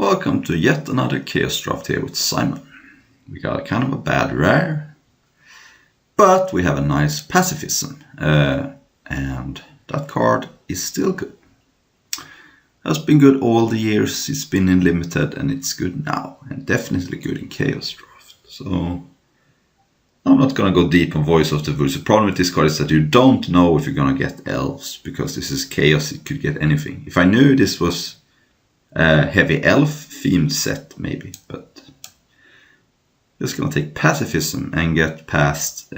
Welcome to yet another Chaos Draft here with Simon. We got kind of a bad rare, but we have a nice pacifism, and that card is still good. Has been good all the years it's been in limited, and it's good now, and definitely good in Chaos Draft. So I'm not gonna go deep on Voice of the Woods. The problem with this card is that you don't know if you're gonna get elves, because this is Chaos, it could get anything. If I knew this was a heavy elf themed set, maybe, but just gonna take pacifism and get past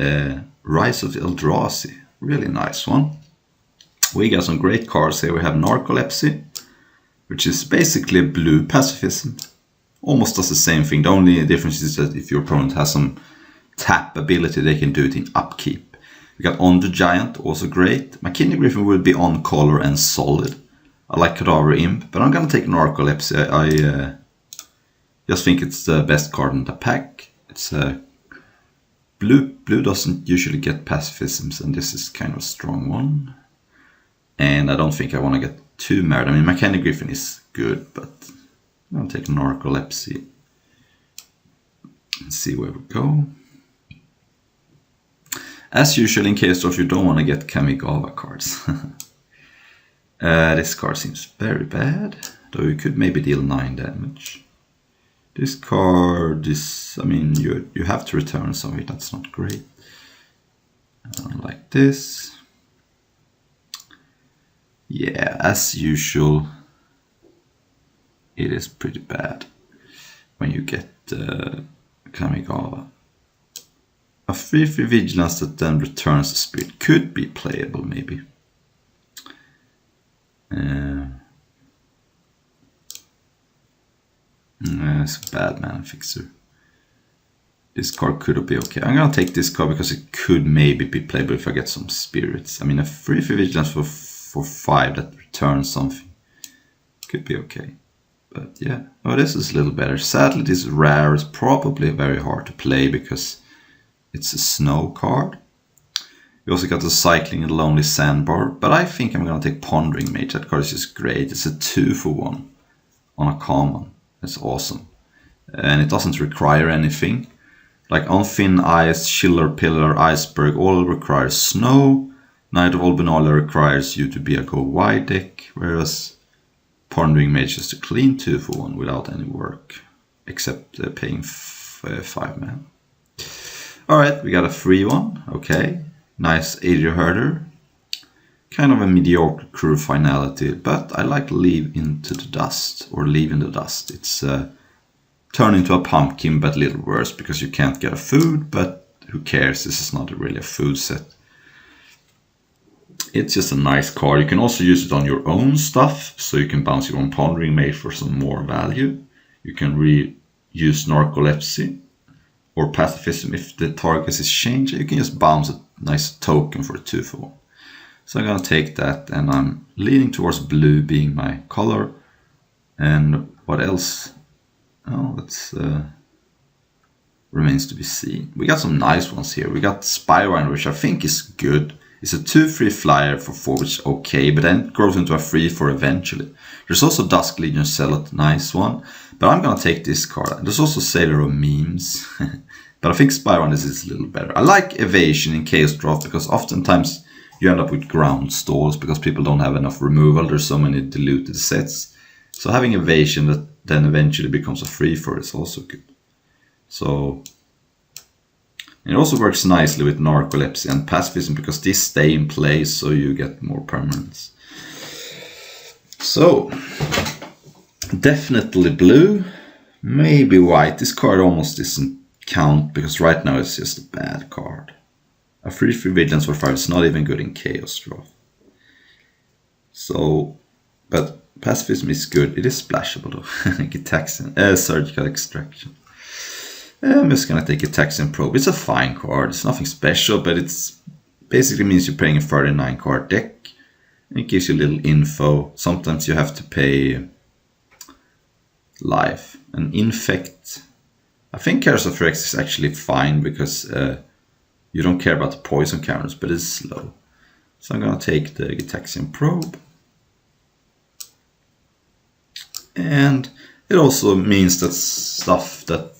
Rise of Eldrazi. Really nice one. We got some great cards here. We have Narcolepsy, which is basically a blue pacifism. Almost does the same thing. The only difference is that if your opponent has some tap ability, they can do it in upkeep. We got On the Giant, also great. My Kidney Griffin will be on color and solid. I like Cadaver Imp, but I'm gonna take Narcolepsy. I just think it's the best card in the pack. It's blue doesn't usually get pacifisms, and this is kind of a strong one. And I don't think I want to get too married. I mean, my Kidney Griffin is good, but I'm gonna take Narcolepsy and see where we go. As usual in Chaos Draft, you don't want to get Kamigawa cards. This card seems very bad, though you could maybe deal 9 damage. This card is, I mean, you have to return some of it, that's not great. Like this. Yeah, as usual, it is pretty bad when you get Kamigawa. A 3/3 Vigilance that then returns the spirit could be playable, maybe. It's a bad mana fixer. This card could be okay. I'm gonna take this card because it could maybe be playable if I get some spirits. I mean, a 3/3 Vigilance for 5 that returns something could be okay. But yeah, oh, this is a little better. Sadly, this rare is probably very hard to play because it's a snow card. We also got the Cycling and Lonely Sandbar, but I think I'm gonna take Pondering Mage. That card is just great. It's a 2-for-1 on a common. It's awesome. And it doesn't require anything. Like on Thin Ice, Chiller Pillar, Iceberg, all require snow. Knight of Albinola requires you to be a go wide deck, whereas Pondering Mage is a clean 2-for-1 without any work, except paying 5 mana. Alright, we got a free one, okay. Nice Adria Herder. Kind of a mediocre crew finality, but I like Leave into the Dust, or Leave in the Dust. It's turn into a pumpkin, but a little worse, because you can't get a food, but who cares, this is not really a food set. It's just a nice card. You can also use it on your own stuff, so you can bounce your own Pondering Mage for some more value. You can reuse Narcolepsy or Pacifism if the target is changed. You can just bounce a nice token for a 2-for-1. So I'm gonna take that, and I'm leaning towards blue being my color. And what else? Oh, that's remains to be seen. We got some nice ones here. We got Spyro, which I think is good. It's a 2/3 flyer for 4, which is okay, but then it grows into a 3/4 eventually. There's also Dusk Legion Zealot, nice one. But I'm gonna take this card. There's also Sailor of Memes. But I think Spyro is a little better. I like Evasion in Chaos Draft because oftentimes you end up with ground stalls because people don't have enough removal. There's so many diluted sets. So having Evasion that then eventually becomes a 3/4 is also good. So it also works nicely with Narcolepsy and Pacifism because these stay in place, so you get more permanence. So definitely blue, maybe white. This card almost doesn't count because right now it's just a bad card. A 3/3 Vigilance for 5 is not even good in Chaos Draft. So, but Pacifism is good. It is splashable though. Gitaxian, Surgical Extraction. I'm just gonna take a Gitaxian Probe. It's a fine card. It's nothing special, but it's basically means you're playing a 39 card deck. And it gives you a little info. Sometimes you have to pay life. And Infect. I think Curse of Rex is actually fine because you don't care about the poison counters, but it's slow. So I'm gonna take the Gitaxian Probe. And It also means that stuff that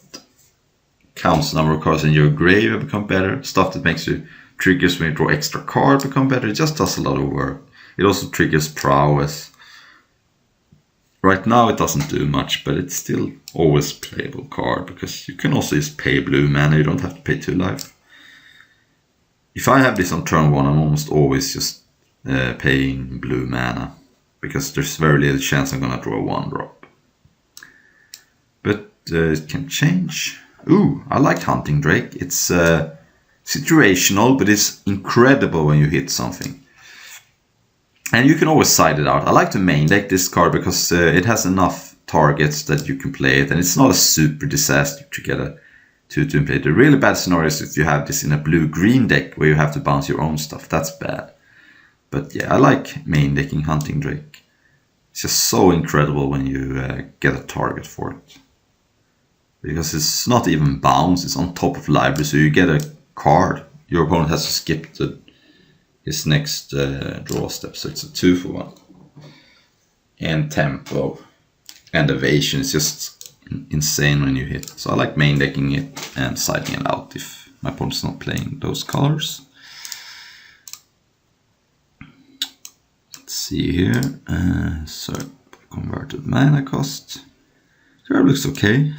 counts number of cards in your grave become better. Stuff that makes you triggers when you draw extra card become better. It just does a lot of work. It also triggers prowess. Right now it doesn't do much, but it's still always playable card because you can also just pay blue mana. You don't have to pay 2 life. If I have this on turn 1, I'm almost always just paying blue mana because there's very little chance I'm gonna draw a 1-drop. But it can change. Ooh, I liked Hunting Drake. It's situational, but it's incredible when you hit something. And you can always side it out. I like to main deck this card because it has enough targets that you can play it, and it's not a super disaster to get a 2/2 in play. The really bad scenario is if you have this in a blue-green deck where you have to bounce your own stuff. That's bad. But yeah, I like main decking Hunting Drake. It's just so incredible when you get a target for it. Because it's not even bounce, it's on top of library, so you get a card. Your opponent has to skip his next draw step, so it's a 2-for-1. And tempo and evasion is just insane when you hit. So I like main decking it and siding it out if my opponent's not playing those colors. Let's see here. So converted mana cost. Here looks okay.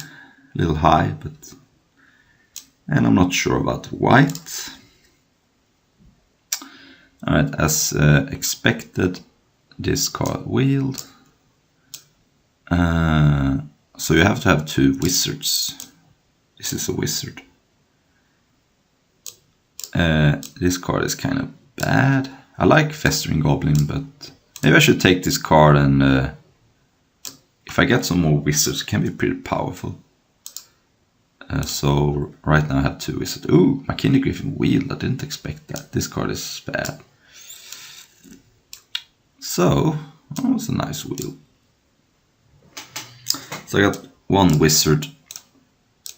A little high, but... And I'm not sure about white. Alright, as expected, this card wheeled. So you have to have 2 wizards. This is a wizard. This card is kind of bad. I like Festering Goblin, but maybe I should take this card and if I get some more wizards, it can be pretty powerful. So right now I have 2 wizards. Ooh, McKinney Griffin wheeled. I didn't expect that. This card is bad. So, that was a nice wheel. So I got 1 wizard.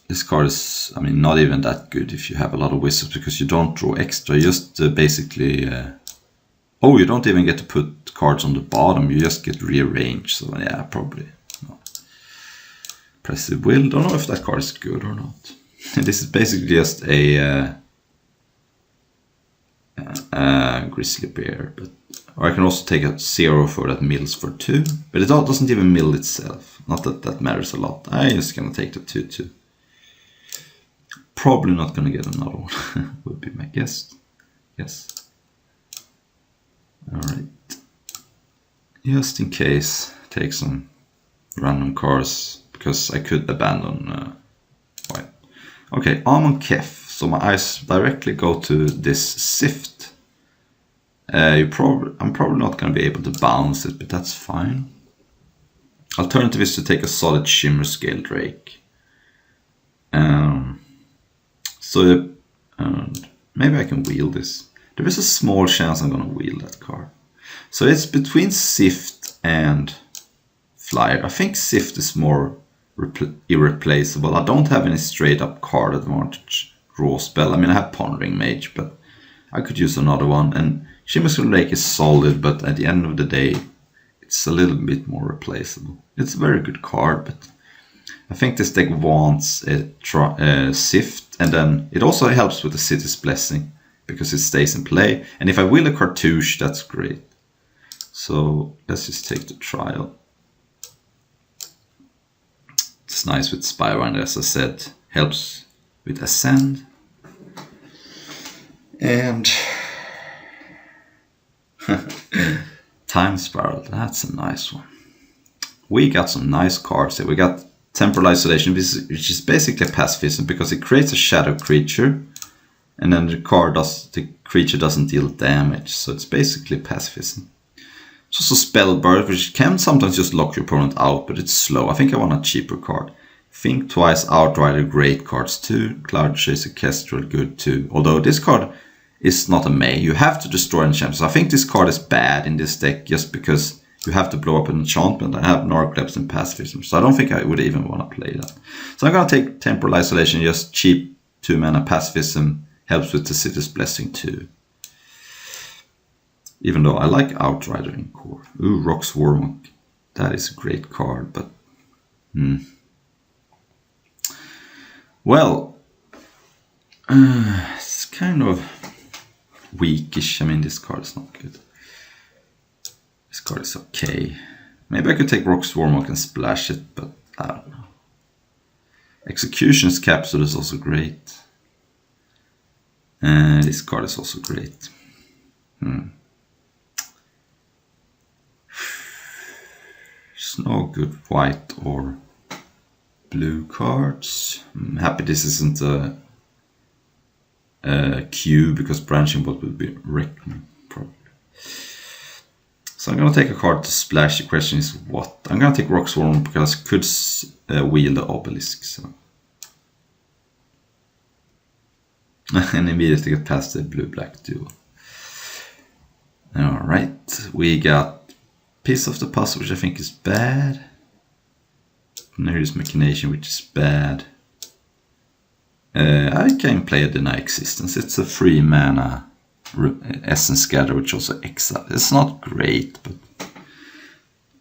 This card is, I mean, not even that good if you have a lot of wizards because you don't draw extra. You just basically... oh, you don't even get to put cards on the bottom. You just get rearranged. So yeah, probably. No. Impressive will. Don't know if that card is good or not. This is basically just a grizzly bear, but or I can also take a 0 for that mills for 2, but it doesn't even mill itself. Not that that matters a lot. I'm just gonna take the 2/2. Probably not gonna get another one. Would be my guess. Yes. All right. Just in case, take some random cards because I could abandon white. Okay, Amon Kef. So my eyes directly go to this Sift. I'm probably not going to be able to bounce it, but that's fine. Alternative is to take a solid Shimmer Scale Drake. So maybe I can wheel this. There is a small chance I'm going to wheel that card. So it's between Sift and Flyer. I think Sift is more irreplaceable. I don't have any straight up card advantage draw spell. I mean, I have Pondering Mage, but I could use another one. And Shimmer Scale Drake is solid, but at the end of the day, it's a little bit more replaceable. It's a very good card, but I think this deck wants a Sift, and then it also helps with the City's Blessing because it stays in play. And if I wheel a Cartouche, that's great. So let's just take the trial. It's nice with Spywinder, as I said, helps with Ascend. And Time Spiral, that's a nice one. We got some nice cards here. We got Temporal Isolation, which is basically a pacifism because it creates a shadow creature, and then the creature doesn't deal damage, so it's basically pacifism. It's also Spell Burst, which can sometimes just lock your opponent out, but it's slow. I think I want a cheaper card. Think Twice, Outrider, great cards too. Cloud Chaser, Kestrel, good too. Although this card is not a May. You have to destroy enchantments. I think this card is bad in this deck just because you have to blow up an enchantment. I have Narcolepsy and Pacifism, so I don't think I would even want to play that. So I'm going to take Temporal Isolation, just cheap 2-mana Pacifism, helps with the City's Blessing too. Even though I like Outrider in core. Ooh, Rox Warmonk. That is a great card, but Well, it's kind of weakish. I mean, this card is not good. This card is okay. Maybe I could take Rock's Warmog and splash it, but I don't know. Execution's Capsule is also great. This card is also great. There's no good white or blue cards. I'm happy this isn't a Q, because Branching Bolt would be wrecked me, probably. So I'm gonna take a card to splash. The question is what? I'm gonna take Rock Swarm because I could wield the Obelisk. So. And immediately get past the blue-black duo. Alright, we got Piece of the Puzzle, which I think is bad. Nerius Machination, which is bad. I can play a Deny Existence. It's a 3-mana Essence Scatter, which also exiles. It's not great, but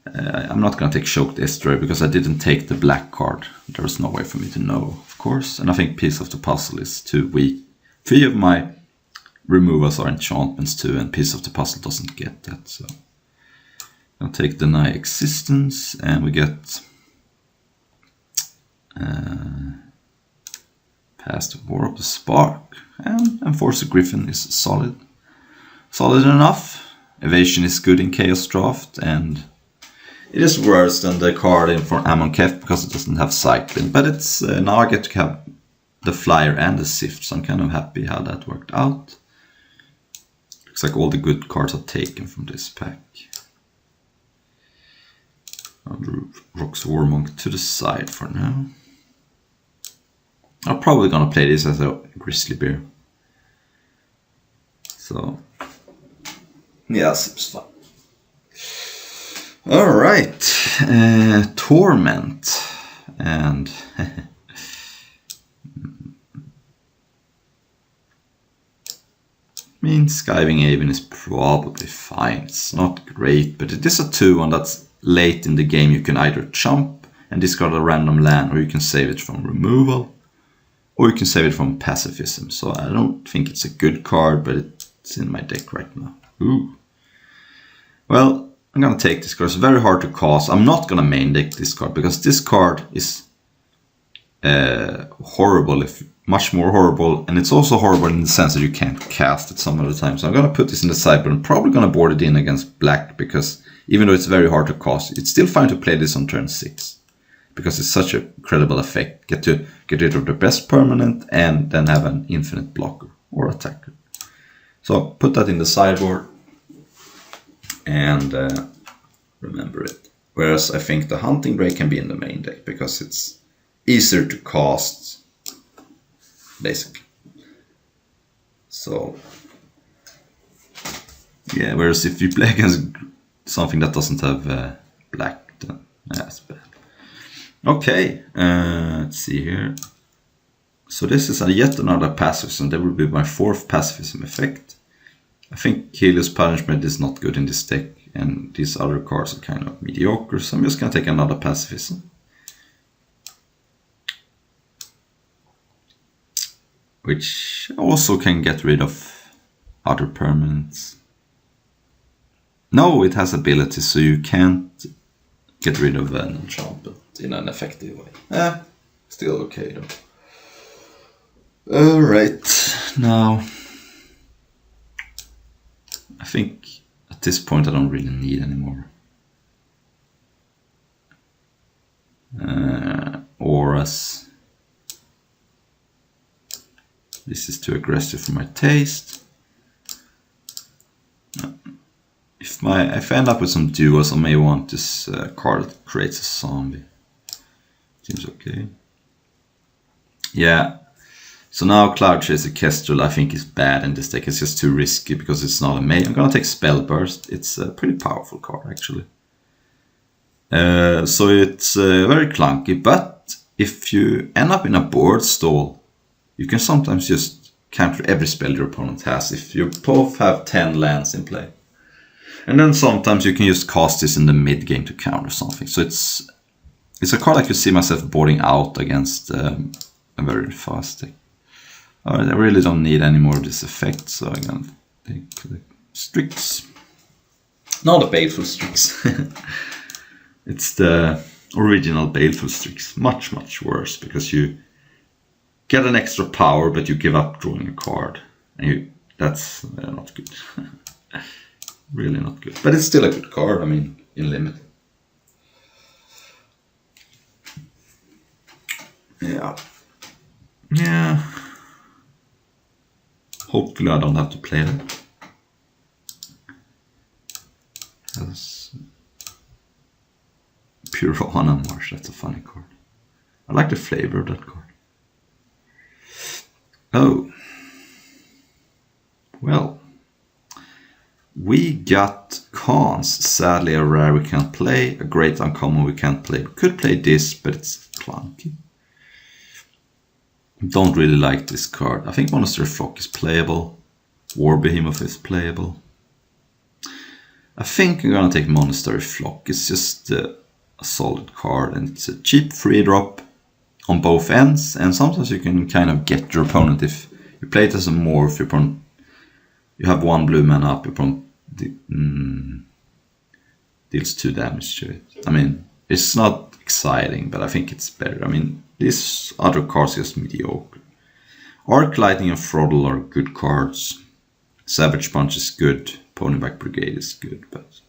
I'm not going to take Choked Estuary because I didn't take the black card. There was no way for me to know, of course. And I think Piece of the Puzzle is too weak. 3 of my removals are enchantments too, and Piece of the Puzzle doesn't get that. So I'll take Deny Existence, and we get Past War of the Spark, and Enforcer Griffin is solid enough. Evasion is good in Chaos Draft, and it is worse than the card in for Amonkhet because it doesn't have cycling. But it's now I get to have the Flyer and the Sift, so I'm kind of happy how that worked out. Looks like all the good cards are taken from this pack. I'll move Rock's Warmog to the side for now. I'm probably gonna play this as a Grizzly Bear. So, yeah, seems fun. Alright, Torment. And I mean, Skywing Haven is probably fine. It's not great, but it is a 2-1 that's late in the game. You can either chump and discard a random land, or you can save it from removal, or you can save it from pacifism. So I don't think it's a good card, but it's in my deck right now. Ooh. Well, I'm gonna take this card. It's very hard to cast. I'm not gonna main deck this card because this card is horrible, much more horrible, and it's also horrible in the sense that you can't cast it some of the time. So I'm gonna put this in the sideboard. I'm probably gonna board it in against black because even though it's very hard to cast, it's still fine to play this on turn 6 because it's such a credible effect. Get rid of the best permanent and then have an infinite blocker or attacker. So put that in the sideboard and remember it. Whereas I think the Hunting Break can be in the main deck because it's easier to cast, basically. So yeah, whereas if you play against something that doesn't have black, then that's bad. Okay, let's see here. So this is yet another pacifism. That will be my 4th pacifism effect. I think Helios Punishment is not good in this deck, and these other cards are kind of mediocre, so I'm just gonna take another pacifism. Which also can get rid of other permanents. No, it has abilities, so you can't get rid of an enchantment in an effective way. Still okay though. Alright, now I think at this point I don't really need anymore. Auras. This is too aggressive for my taste. If I end up with some duos, I may want this card that creates a zombie. Seems okay. Yeah. So now Cloud Chaser Kestrel I think is bad in this deck. It's just too risky because it's not a main. I'm gonna take Spell Burst. It's a pretty powerful card actually. So it's very clunky, but if you end up in a board stall, you can sometimes just counter every spell your opponent has if you both have 10 lands in play. And then sometimes you can just cast this in the mid game to counter something. So it's It's a card I could see myself boarding out against a very fast deck. I really don't need any more of this effect, so I'm gonna take the Strix. Not the Baleful Strix. It's the original Baleful Strix. Much, much worse, because you get an extra power, but you give up drawing a card. And that's not good. Really not good. But it's still a good card, I mean, in limit. Yeah. Yeah. Hopefully I don't have to play that. That's Piranha Marsh, that's a funny card. I like the flavor of that card. Oh. Well. We got Khans, sadly a rare we can't play, a great uncommon we can't play. We could play this, but it's clunky. Don't really like this card. I think Monastery Flock is playable. War Behemoth is playable. I think I'm gonna take Monastery Flock. It's just a solid card, and it's a cheap free drop on both ends, and sometimes you can kind of get your opponent if you play it as a morph. Your opponent, you have 1 blue mana up, your opponent deals 2 damage to it. I mean, it's not exciting, but I think it's better. I mean, these other cards are just mediocre. Arc Lightning and Throttle are good cards. Savage Punch is good. Ponyback Brigade is good, but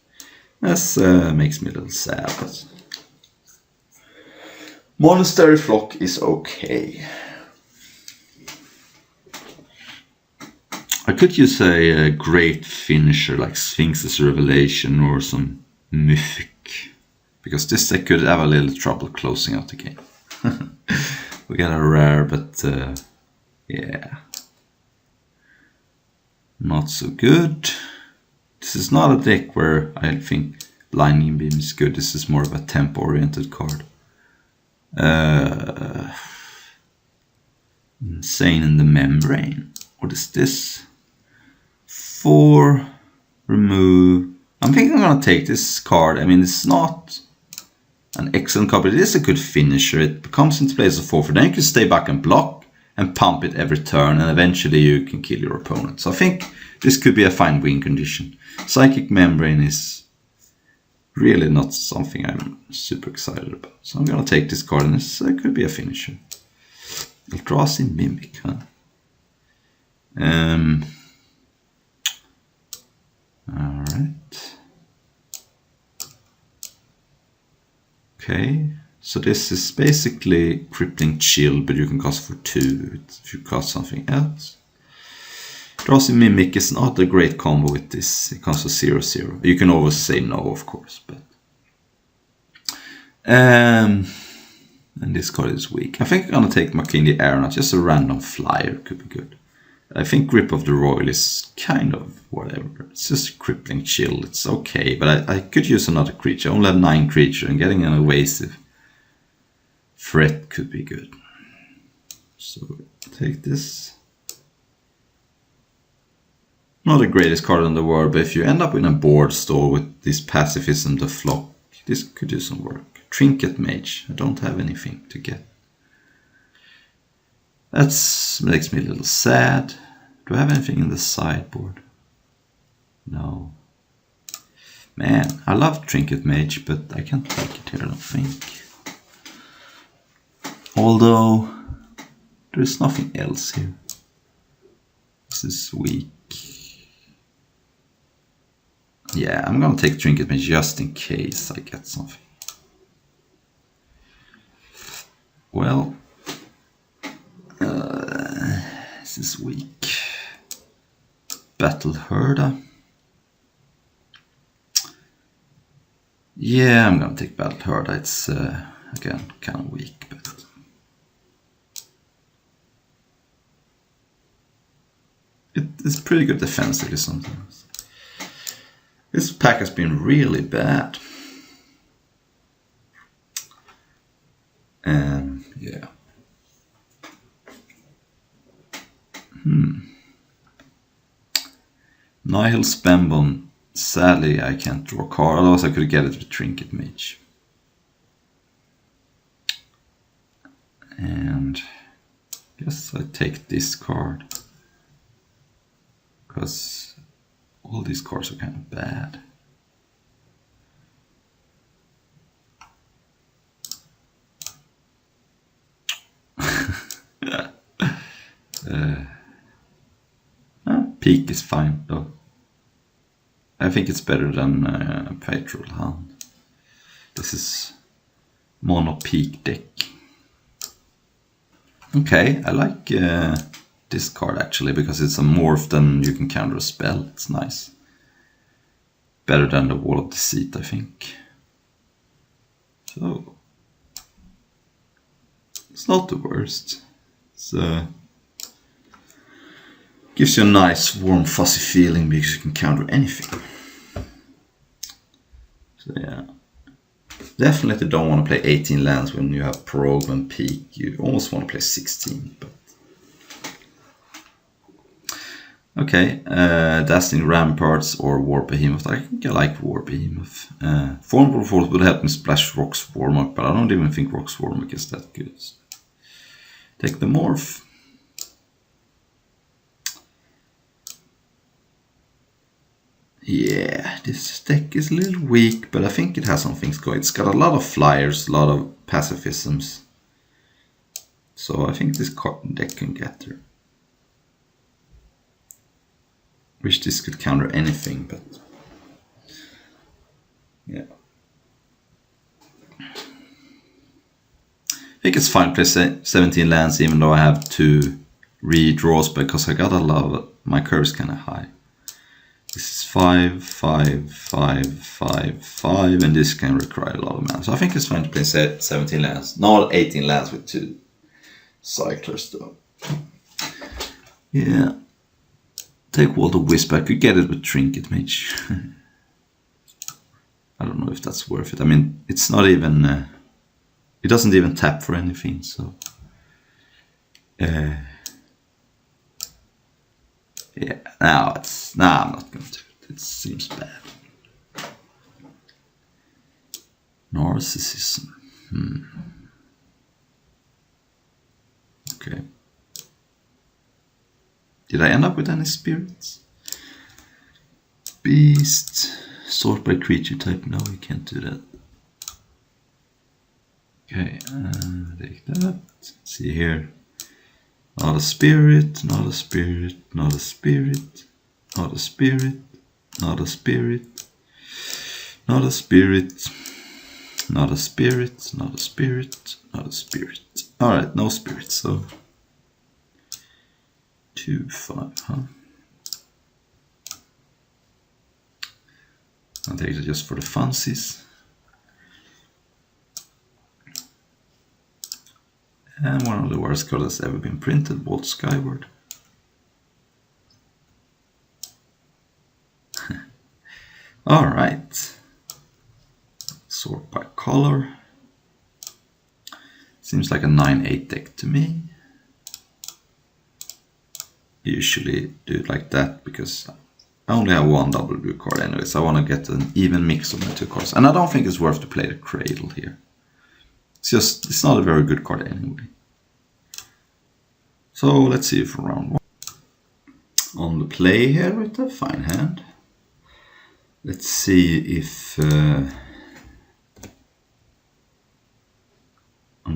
this makes me a little sad. But Monastery Flock is okay. I could use a great finisher like Sphinx's Revelation or some Mythic, because this deck could have a little trouble closing out the game. We got a rare, but yeah, not so good. This is not a deck where I think Lightning Beam is good. This is more of a tempo-oriented card. Insane in the Membrane. What is this? 4 remove. I'm thinking I'm gonna take this card. I mean, it's not an excellent card, but it is a good finisher. It comes into play as a 4/4. Then you can stay back and block and pump it every turn, and eventually you can kill your opponent. So I think this could be a fine win condition. Psychic Membrane is really not something I'm super excited about. So I'm gonna take this card, and this could be a finisher. Eldrazi Mimic, huh? Alright. Okay, so this is basically Crippling Chill, but you can cast for 2 if you cast something else. Eldrazi Mimic is not a great combo with this. It costs for 0/0. You can always say no, of course, but and this card is weak. I think I'm gonna take Makindi Aeronaut. Just a random flyer could be good. I think Grip of the Royal is kind of whatever. It's just Crippling Chill. It's okay, but I could use another creature. I only have 9 creatures, and getting an evasive threat could be good. So take this. Not the greatest card in the world, but if you end up in a board store with this Pacifism the Flock, this could do some work. Trinket Mage. I don't have anything to get. That makes me a little sad. Do I have anything in the sideboard? No. Man, I love Trinket Mage, but I can't take it here, I don't think. Although, there's nothing else here. This is weak. Yeah, I'm gonna take Trinket Mage just in case I get something. Well, this is weak. Battle Herda. Yeah, I'm gonna take Battle Herda. It's again kind of weak, but it's pretty good defensively sometimes. This pack has been really bad. Yeah. Nihil Spambon. Sadly, I can't draw a card. Otherwise, I could get it with Trinket Mage. guess I take this card. Because all these cards are kind of bad. Peak is fine though. I think it's better than Patrol Hound. This is mono peak deck. Okay, I like this card actually because it's a morph, then you can counter a spell. It's nice. Better than the Wall of Deceit, I think. So it's not the worst. It's gives you a nice warm fuzzy feeling because you can counter anything. So yeah, definitely don't want to play 18 lands when you have Prorogue and Peak. You almost want to play 16, but okay. Dazzling Ramparts or War Behemoth. I think I like War Behemoth. Formidable Force would help me splash Rock Swarmock, but I don't even think Rock Swarmock is that good. Take the morph. Yeah, this deck is a little weak, but I think it has some things going. It's got a lot of flyers, a lot of pacifisms. So I think this deck can get there. Wish this could counter anything, but yeah. I think it's fine to play 17 lands even though I have 2 redraws because I got a lot of my curve's kind of high. This is 5, 5, 5, 5, 5, and this can require a lot of mana. So I think it's fine to play 17 lands, not 18 lands with 2 cyclers though. Yeah. Take Wall of Wisp. I could get it with Trinket Mage. I don't know if that's worth it. I mean, it's not even... it doesn't even tap for anything, so... yeah, no, it's... Nah, I'm not going to do it. It seems bad. Narcissism. Okay. Did I end up with any spirits? Beast. Sort by creature type. No, you can't do that. Okay, take that. Let's see here. Not a spirit, not a spirit, not a spirit, not a spirit, not a spirit, not a spirit, not a spirit, not a spirit, not a spirit. Alright, no spirit, so 2, 5, huh? I'll take it just for the funsies. And one of the worst cards that's ever been printed, Bolt Skyward. Alright. Sort by color. Seems like a 9-8 deck to me. Usually do it like that because I only have 1 double blue card anyway, so I want to get an even mix of my 2 cards. And I don't think it's worth to play the Cradle here. It's not a very good card anyway. So let's see if round 1. On the play here with a fine hand. Let's see if I'm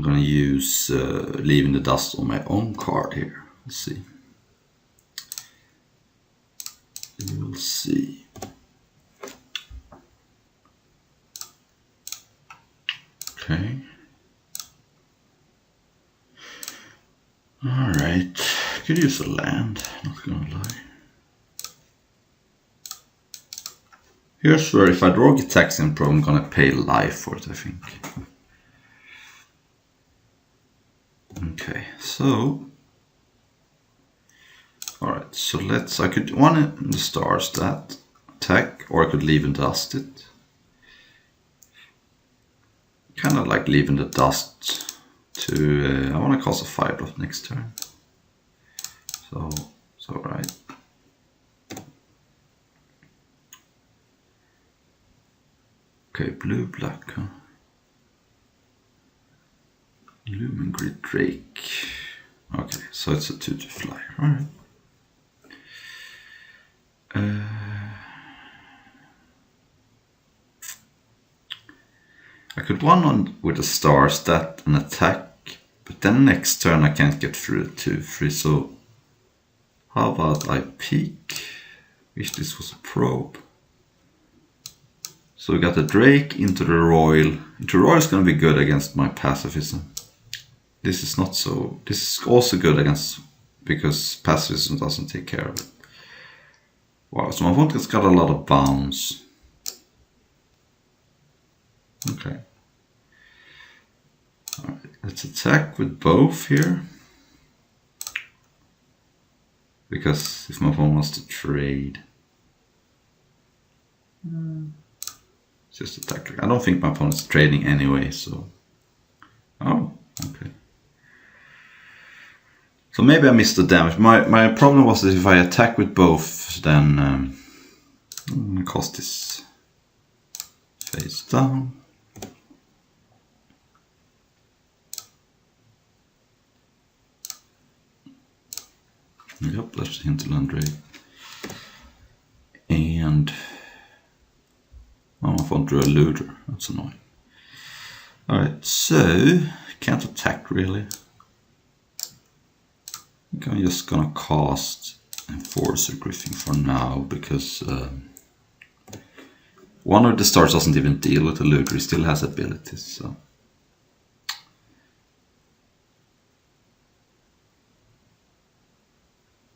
gonna use Leaving the Dust on my own card here. Let's see. We will see. Okay. Alright, could use a land, not gonna lie. Here's where if I draw Gitaxian Pro, I'm gonna pay life for it, I think. Okay, so... Alright, so I could one in the stars that attack, or I could Leave and Dust it. Kind of like Leaving the Dust to, I want to cast a 5-drop next turn. So right. Okay, blue, black, huh? Lumen Grid Drake. Okay, So it's a 2/2 flyer. Alright. I could one on with a star stat and attack, but then next turn I can't get through the 2/3, so how about I peek? Wish this was a probe. So we got the Drake into the Royal. The Royal is going to be good against my pacifism. This is not so. This is also good against, because pacifism doesn't take care of it. Wow, so my opponent's got a lot of bounce. Okay. Alright, let's attack with both here. Because if my opponent wants to trade, just attack. I don't think my opponent's trading anyway, so. Oh, okay. So maybe I missed the damage. My problem was that if I attack with both, then I'm gonna cast this face down. Yep, that's the Hinterland Drake. And oh, my opponent drew a looter. That's annoying. Alright, so can't attack really. I think I'm just gonna cast Enforcer Griffin for now, because one of the stars doesn't even deal with the looter, he still has abilities, so.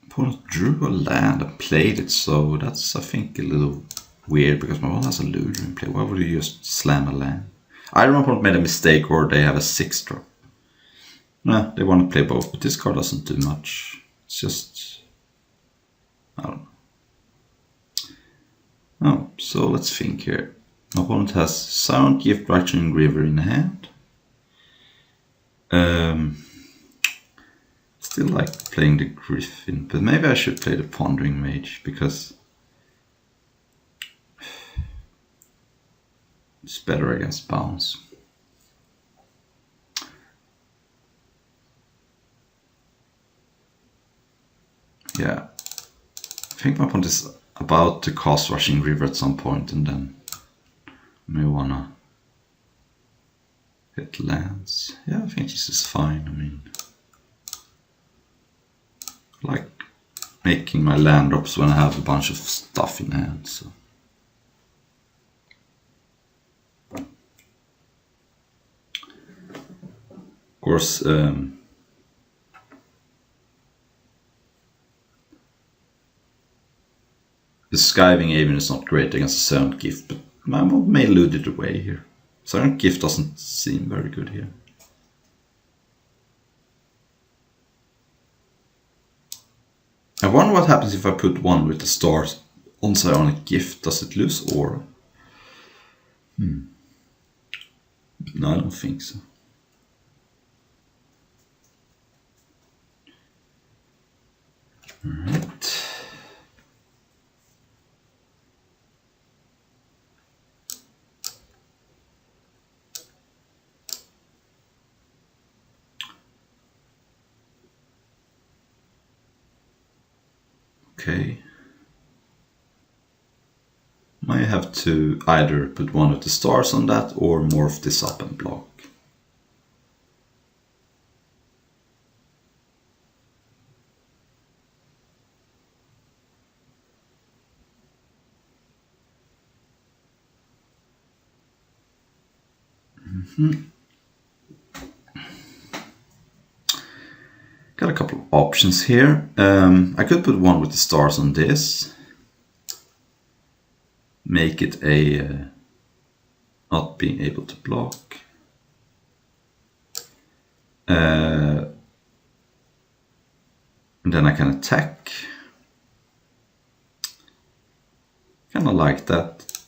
Opponent drew a land and played it, so that's, I think, a little weird, because my opponent has a looter in play. Why would you just slam a land? Either my opponent made a mistake or they have a 6-drop. Nah, they want to play both, but this card doesn't do much. It's just, I don't know. Oh, so let's think here. My opponent has Sound, Gift, Ratcheting River in hand. Still like playing the Griffin, but maybe I should play the Pondering Mage, because it's better against bounce. Yeah, I think my opponent is about to cast Rushing River at some point, and then I may wanna hit lands. Yeah, I think this is fine. I mean, I like making my land drops when I have a bunch of stuff in hand. So. Of course, the Skywing Avian is not great against a Silent Gift, but my opponent may lose it away here. Silent Gift doesn't seem very good here. I wonder what happens if I put one with the stars on Psionic Gift. Does it lose aura? No, I don't think so. Alright. Okay. Might have to either put one of the stars on that or morph this up and block. Got a couple of options here. I could put one with the stars on this. Make it a not being able to block. And then I can attack. Kinda like that,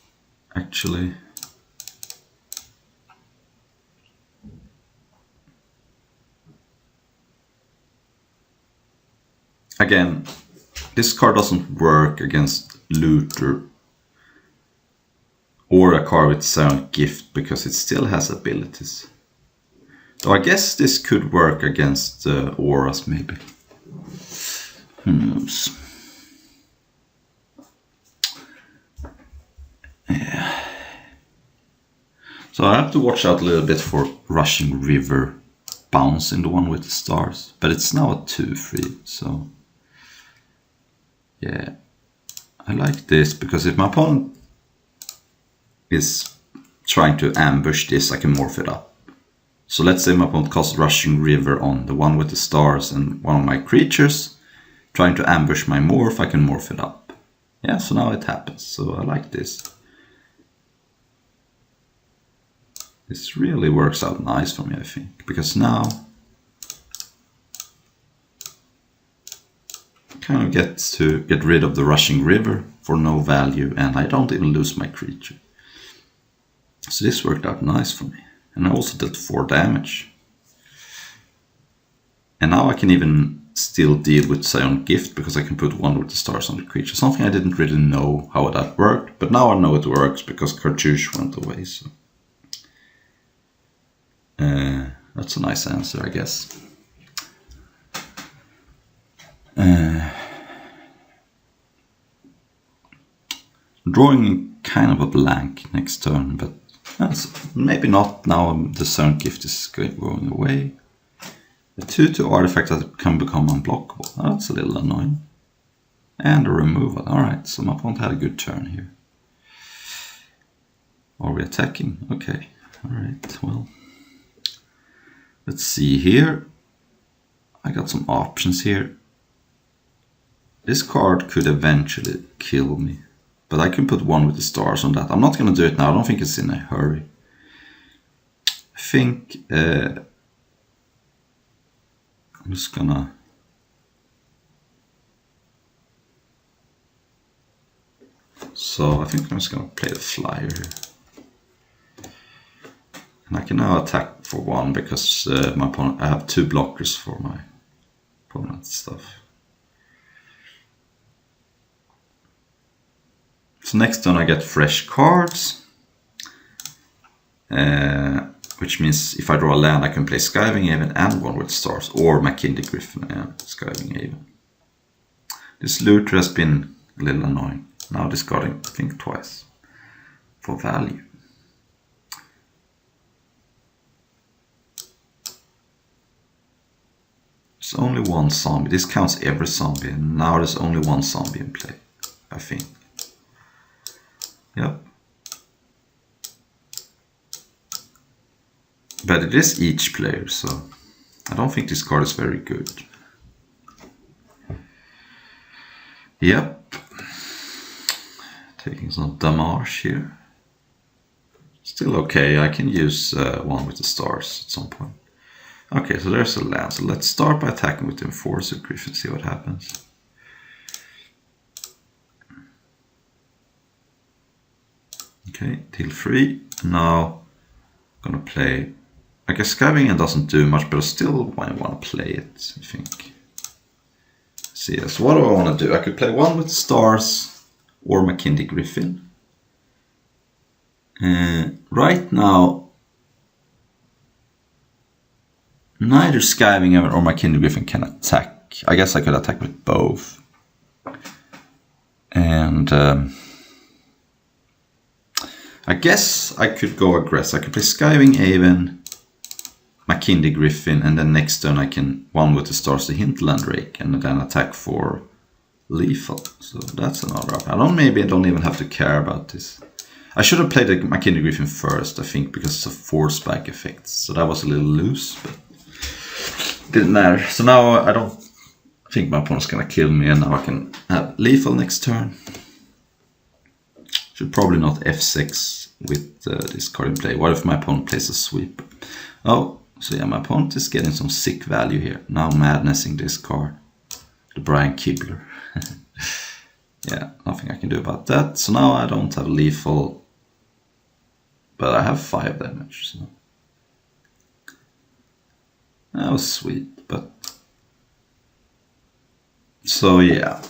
actually. Again, this card doesn't work against Looter or a card with Silent Gift because it still has abilities. So I guess this could work against auras maybe. lose. Yeah. So I have to watch out a little bit for Rushing River bounce in the one with the stars. But it's now a 2-3, so... yeah. I like this, because if my opponent is trying to ambush this, I can morph it up. So let's say my opponent casts Rushing River on the one with the stars and one of my creatures, trying to ambush my morph, I can morph it up. Yeah, so now it happens, so I like this. This really works out nice for me, I think, because now I kind of get to get rid of the Rushing River for no value, and I don't even lose my creature. So this worked out nice for me. And I also did 4 damage. And now I can even still deal with Psionic Gift, because I can put one with the stars on the creature. Something I didn't really know how that worked, but now I know it works because Cartouche went away. So that's a nice answer, I guess. Drawing kind of a blank next turn, but maybe not now. The Psionic Gift is going away. A 2/2 artifact that can become unblockable. That's a little annoying. And a removal. Alright, so my opponent had a good turn here. Are we attacking? Okay. Alright, well. Let's see here. I got some options here. This card could eventually kill me. But I can put one with the stars on that. I'm not going to do it now. I don't think it's in a hurry. I think I'm just gonna... So I think I'm just gonna play the flyer here. And I can now attack for 1 because my opponent, I have 2 blockers for my opponent's stuff. So next turn I get fresh cards, which means if I draw a land I can play Skywing Haven and one with stars, or Makindi Griffin and Skywing Haven. This looter has been a little annoying. Now discarding, think twice for value. There's only 1 zombie. This counts every zombie, and now there's only 1 zombie in play, I think. Yep. But it is each player, so I don't think this card is very good. Yep. Taking some damage here. Still okay, I can use one with the stars at some point. Okay, so there's a land. So let's start by attacking with the Enforcer Griffin, see what happens. Okay, deal 3. Now I'm gonna play. I guess Skywing doesn't do much, but I still might want to play it, I think. See, so what do I want to do? I could play one with stars or Makindi Griffin. Right now, neither Skywing or Makindi Griffin can attack. I guess I could attack with both. And I guess I could go aggressive. I could play Skywing Haven, Makindi Griffin, and then next turn I can one with the stars, the Hinterland Rake, and then attack for lethal. So that's another option. Maybe I don't even have to care about this. I should have played the Makindi Griffin first, I think, because of force back effects. So that was a little loose, but didn't matter. So now I don't think my opponent's gonna kill me, and now I can have lethal next turn. Should probably not f6 with this card in play. What if my opponent plays a sweep? Oh, so yeah, my opponent is getting some sick value here. Now madnessing this card. The Brian Kibler. Yeah, nothing I can do about that. So now I don't have lethal, but I have 5 damage. So that was sweet, but... So yeah.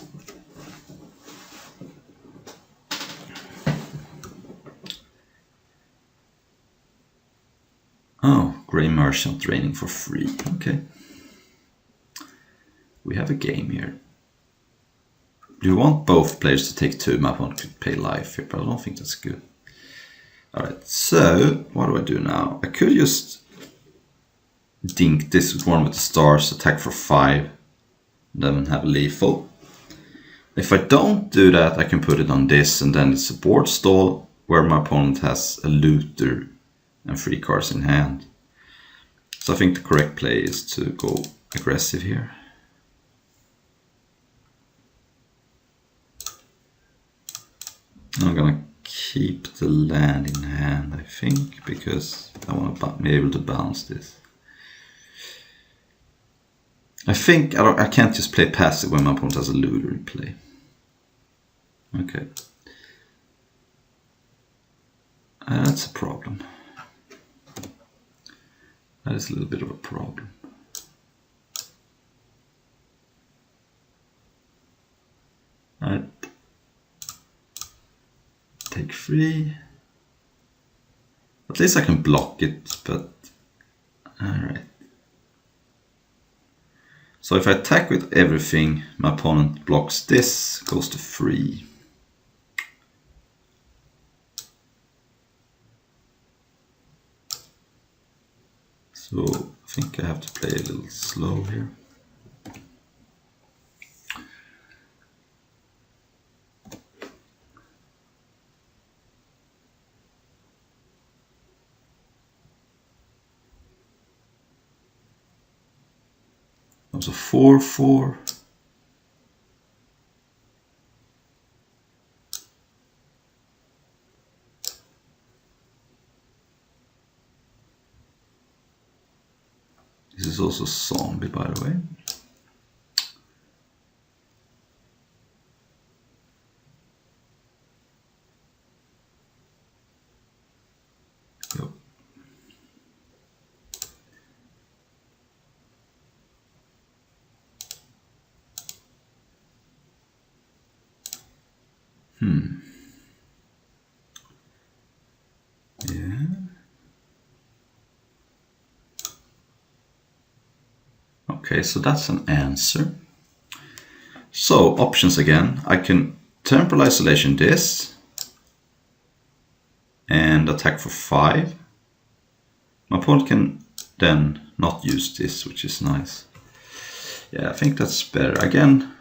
Oh, Grey Merchant draining for free. Okay. We have a game here. you want both players to take 2. My opponent could pay life here, but I don't think that's good. Alright, so what do I do now? I could just dink this one with the stars, attack for 5, then have a lethal. If I don't do that, I can put it on this, and then it's a board stall where my opponent has a looter and 3 cards in hand. So I think the correct play is to go aggressive here. I'm gonna keep the land in hand, I think, because I want to be able to bounce this. I think I can't just play passive when my opponent has a looter in play. Okay. That's a problem. That is a little bit of a problem. Alright. Take 3. At least I can block it, but alright. So if I attack with everything, my opponent blocks this, goes to 3. So I think I have to play a little slow here. That was a 4/4. This is also zombie, by the way. Yep. Yeah. Okay, so that's an answer. So options again. I can Temporal Isolation this and attack for 5. My opponent can then not use this, which is nice. Yeah, I think that's better. Again,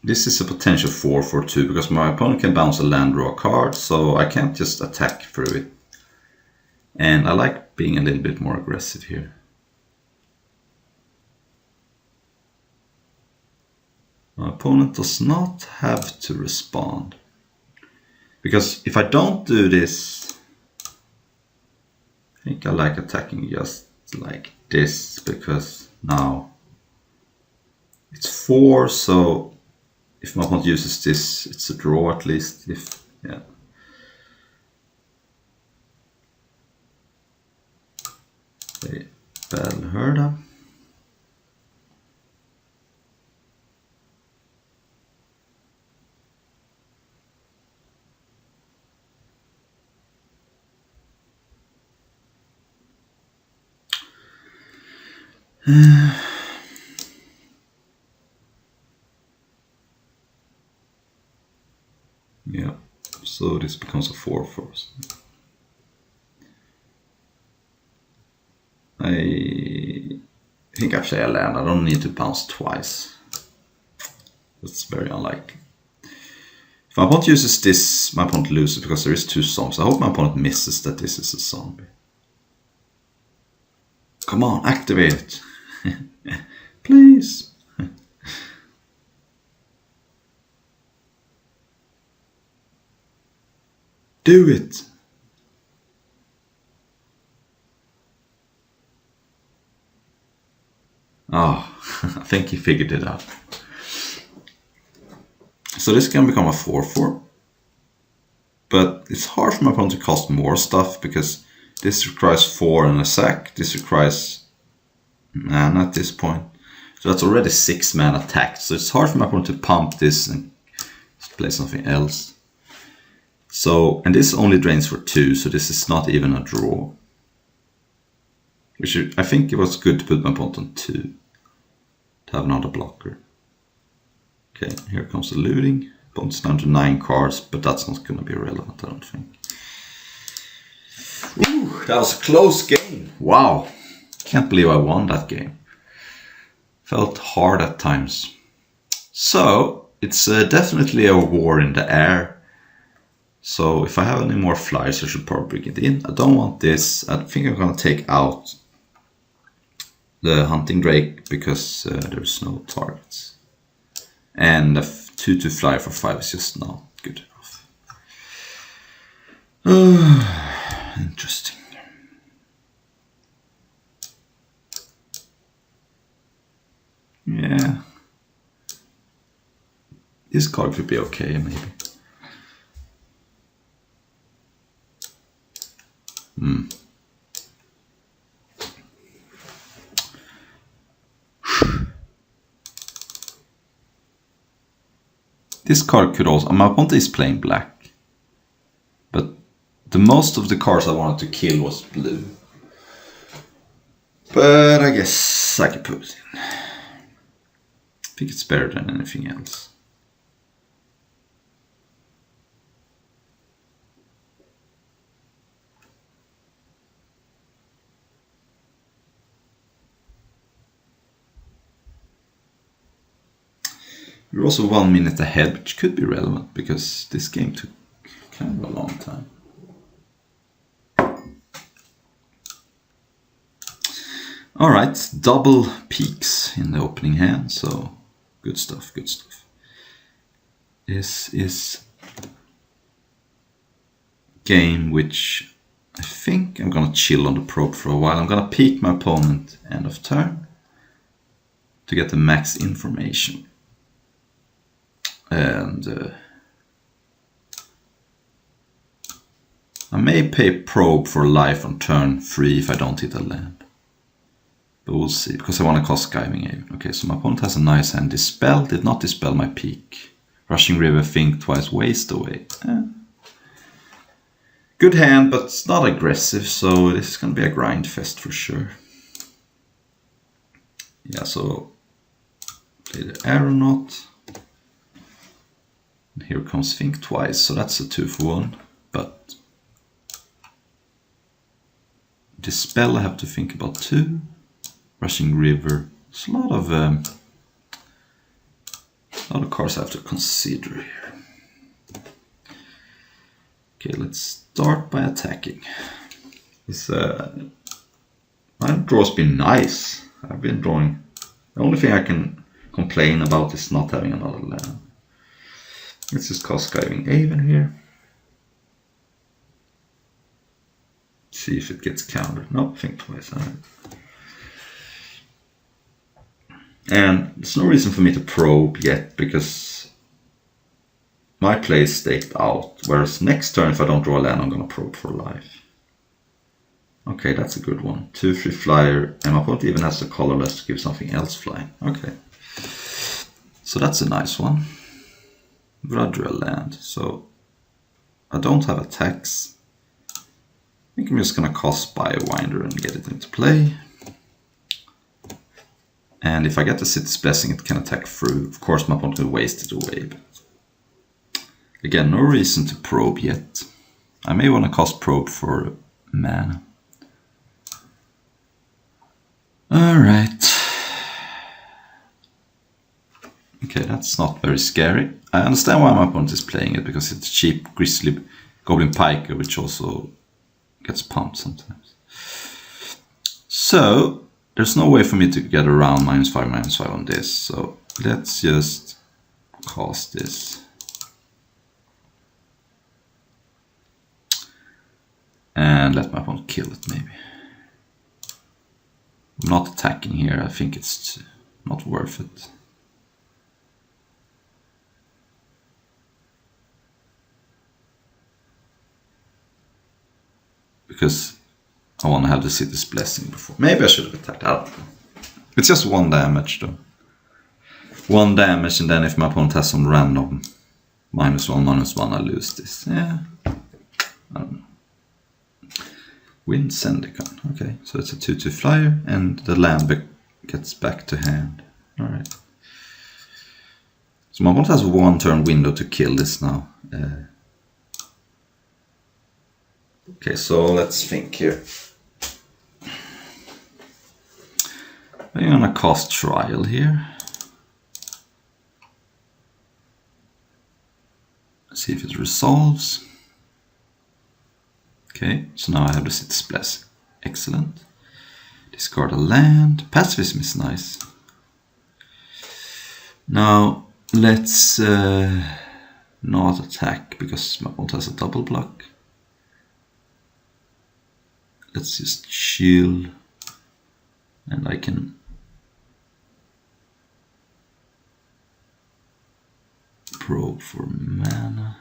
this is a potential 4/4/2 because my opponent can bounce a land, draw a card, so I can't just attack through it. And I like being a little bit more aggressive here. My opponent does not have to respond. Because if I don't do this, I think I like attacking just like this, because now it's 4, so if my opponent uses this, it's a draw at least. If yeah. Play Bellherda. Yeah, so this becomes a 4/4. I think actually I land. I don't need to bounce twice. That's very unlikely. If my opponent uses this, my opponent loses because there is 2 zombies. I hope my opponent misses that this is a zombie. Come on, activate it. Please. Do it. Oh, I think he figured it out. So this can become a 4/4. But it's hard for my opponent to cost more stuff because this requires 4 and a sack. This requires mana at this point. So that's already 6 mana attacked. So it's hard for my opponent to pump this and play something else. So, and this only drains for 2, so this is not even a draw. I think it was good to put my pawn on 2 to have another blocker. Okay, here comes the looting. Pawn's down to 9 cards, but that's not going to be relevant, I don't think. Ooh, that was a close game. Wow, can't believe I won that game. Felt hard at times. So, it's definitely a war in the air. So, if I have any more flyers, I should probably bring it in. I don't want this. I think I'm going to take out the Hunting Drake because there's no targets. And a 2-2 flyer for 5 is just not good enough. Interesting. Yeah. This card could be okay, maybe. This card could also... My opponent is playing black. But the most of the cards I wanted to kill was blue. But I guess I can put it in. I think it's better than anything else. We're also 1 minute ahead, which could be relevant because this game took kind of a long time. Alright, double peaks in the opening hand, so good stuff, good stuff. This is a game which I think I'm gonna chill on the probe for a while. I'm gonna peek my opponent end of turn to get the max information. And I may pay probe for life on turn 3 if I don't hit a land. But we'll see, because I want to cost Skywing Haven. Okay, so my opponent has a nice hand. Dispel, did not dispel my peak. Rushing River, think twice, waste away. Good hand, but it's not aggressive, so this is going to be a grind fest for sure. Yeah, so play the Aeronaut. And here comes Think Twice, so that's a 2-for-1. But Dispel, I have to think about 2. Rushing River. There's a lot of cards I have to consider here. Okay, let's start by attacking. My draw's been nice. I've been drawing. The only thing I can complain about is not having another land. Let's just cast Skywing Haven here. See if it gets countered. No, think twice. All right. And there's no reason for me to probe yet because my play is staked out. Whereas next turn, if I don't draw a land, I'm going to probe for life. Okay, that's a good one. 2-3 flyer, and my opponent even has the colorless to give something else flying. Okay. So that's a nice one. But I drew a land, so I don't have attacks. I think I'm just going to cast Biowinder and get it into play. And if I get the City's Blessing, it can attack through. Of course, my opponent will waste it away. But again, no reason to probe yet. I may want to cast Probe for mana. Alright. Okay, that's not very scary. I understand why my opponent is playing it, because it's cheap Grizzly Goblin Piker, which also gets pumped sometimes. So, there's no way for me to get around -5/-5 on this, so let's just cast this. And let my opponent kill it, maybe. I'm not attacking here, I think it's not worth it. Because I want to have the City's Blessing before. Maybe I should have attacked out. It's just 1 damage though. 1 damage, and then if my opponent has some random -1/-1, I lose this. Yeah. I don't know. Wind Zendikon. Okay, so it's a 2/2 flyer, and the land gets back to hand. Alright. So my opponent has 1 turn window to kill this now. Okay, so let's think here. I'm gonna cast Trial here. See if it resolves. Okay, so now I have the City's Blessing. Excellent. Discard a land. Pacifism is nice. Now let's not attack because my opponent has a double block. Let's just chill, and I can probe for mana.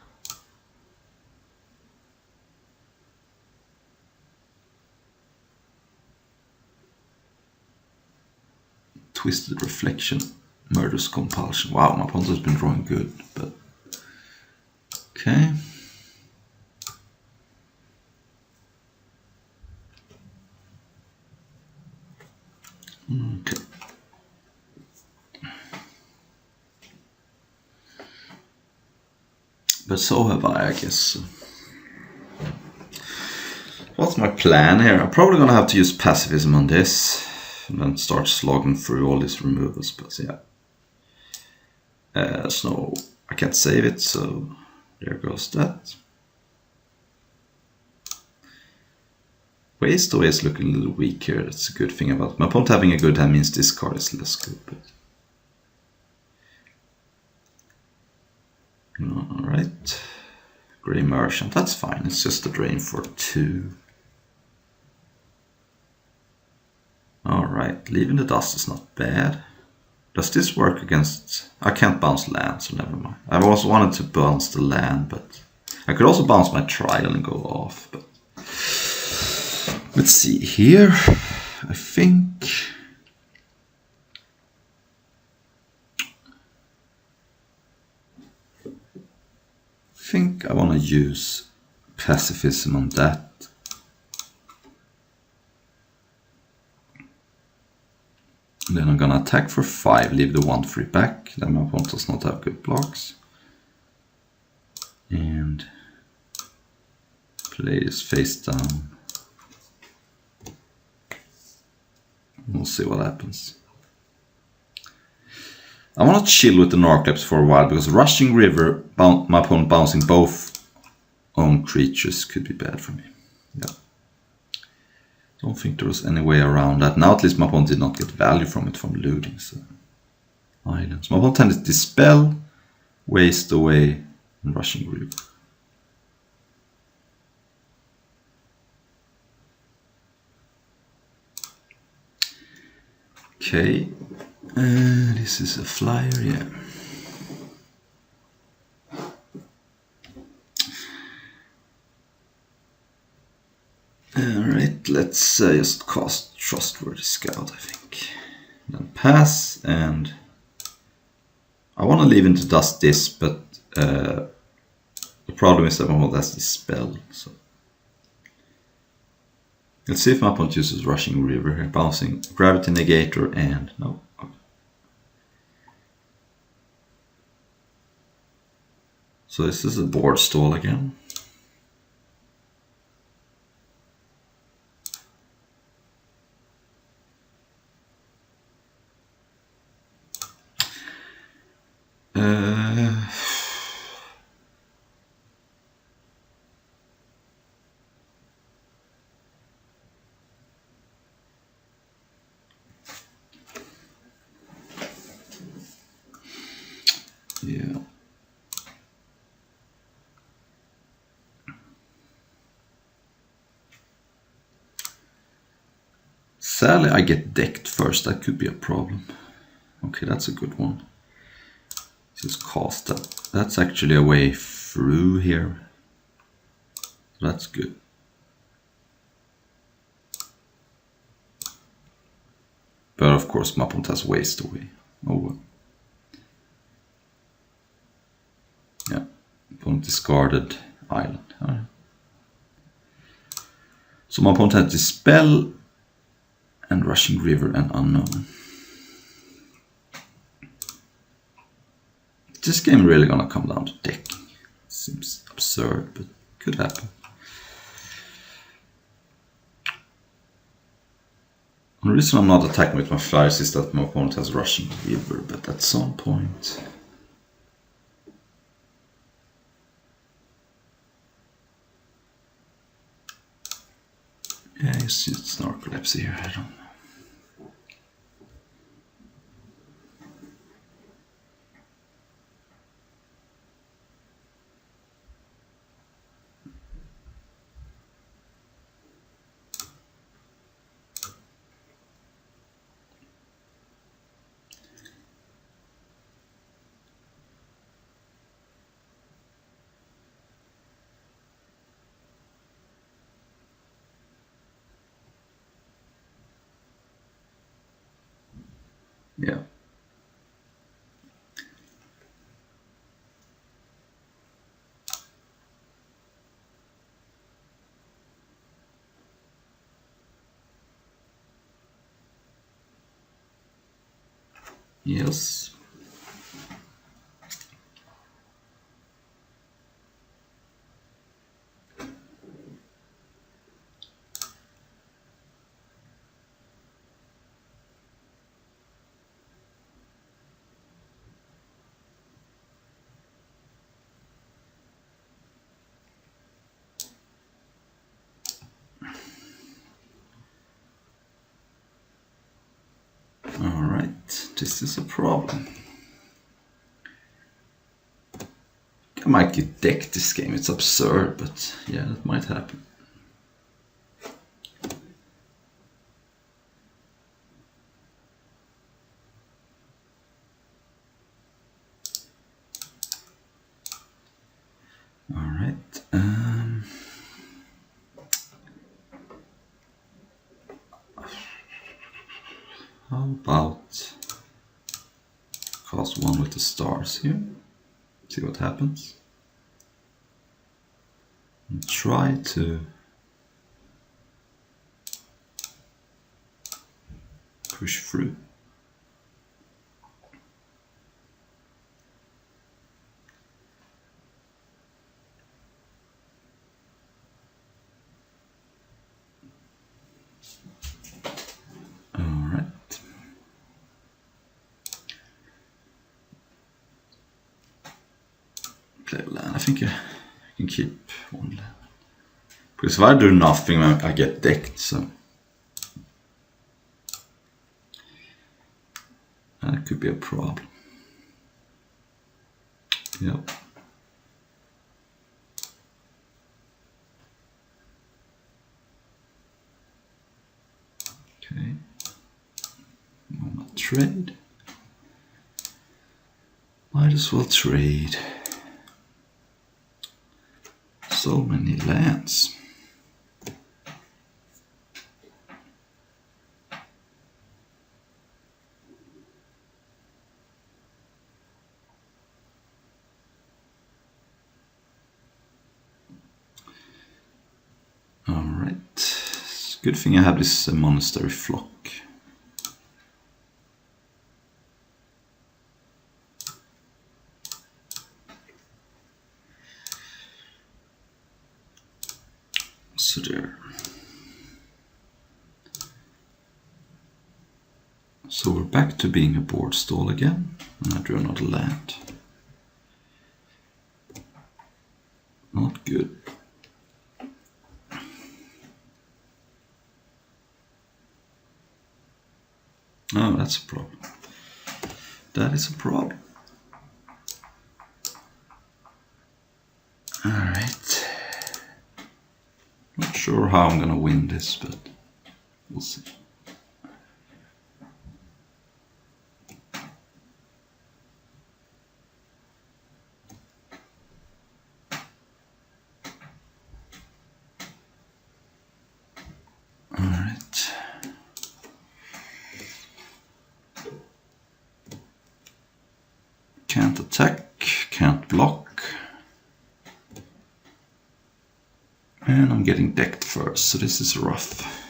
Twisted Reflection, Murderous Compulsion. Wow, my opponent has been drawing good, but okay. Okay. But so have I guess. What's my plan here? I'm probably gonna have to use Pacifism on this and then start slogging through all these removals, but yeah. So I can't save it, so there goes that. Waste away is looking a little weak here. That's a good thing about it. My opponent having a good hand means this card is less good. But... Alright. Grey Merchant, that's fine. It's just a drain for 2. Alright, Leaving the Dust is not bad. Does this work against... I can't bounce land, so never mind. I also wanted to bounce the land, but... I could also bounce my Trial and go off, but... Let's see here. I think I want to use Pacifism on that. Then I'm gonna attack for 5, leave the 1/3 back. Then my opponent does not have good blocks. And play this face down. We'll see what happens. I want to chill with the Narcolepsy for a while because Rushing River, my opponent bouncing both own creatures could be bad for me. Yeah. Don't think there was any way around that. Now at least my opponent did not get value from it from looting. So. Islands. My opponent tended to Dispel, Waste Away, and Rushing River. Okay, this is a flyer, yeah. Alright, let's just cast Trustworthy Scout, I think. Then pass, and I want to leave into dust this, but the problem is that my opponent has this spell, so. Let's see if my opponent uses Rushing River here, bouncing Gravity Negator and no. Okay. So this is a board stall again. Yeah. Sadly, I get decked first. That could be a problem. Okay, that's a good one. Just cast that. That's actually a way through here. That's good. But of course, my opponent has Waste Away. Oh well. Yeah, opponent discarded island. Right. So my opponent has Dispel and Rushing River and Unknown. This game really gonna come down to decking. Seems absurd, but could happen. The reason I'm not attacking with my flyers is that my opponent has Rushing River, but at some point... Yeah, it's Narcolepsy here, I don't know. Yeah. Yes. Alright, this is a problem. I might get decked this game, it's absurd, but yeah, that might happen. Alright, how about cast one with the stars here, see what happens, and try to push through. Alright. Play a land. I think I can keep one land. Because if I do nothing, I get decked, so... That could be a problem. Yep. Okay. Moment trade. Might as well trade. So many lands. Alright. Good thing I have this Monastery Flock. So there. So we're back to being a board stall again, and I drew another land. Not good. Oh, that's a problem. That is a problem. Alright. Not sure how I'm gonna win this, but we'll see. Alright. Can't attack, can't block. And I'm getting decked first, so this is rough.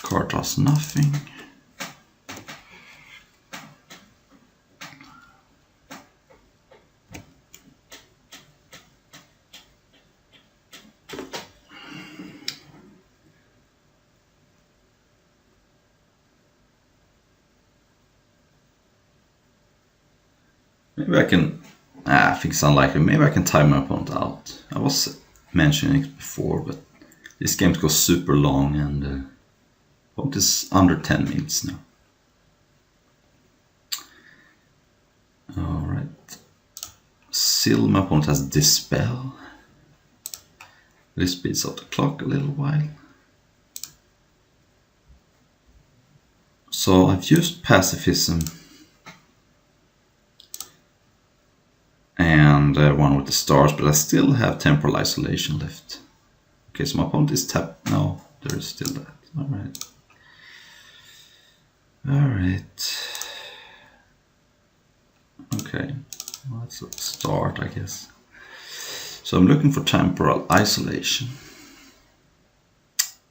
Card does nothing. Maybe I can... I think it's unlikely. Maybe I can time my opponent out. I was mentioning it before, but this game goes super long and opponent is under 10 minutes now. Alright. Still my opponent has Dispel. This speeds up the clock a little while. So I've used Pacifism and one with the stars, but I still have Temporal Isolation left. Okay, so my opponent is tapped. No, there is still that. Alright. Alright. Okay, well, that's a start, I guess. So I'm looking for Temporal Isolation.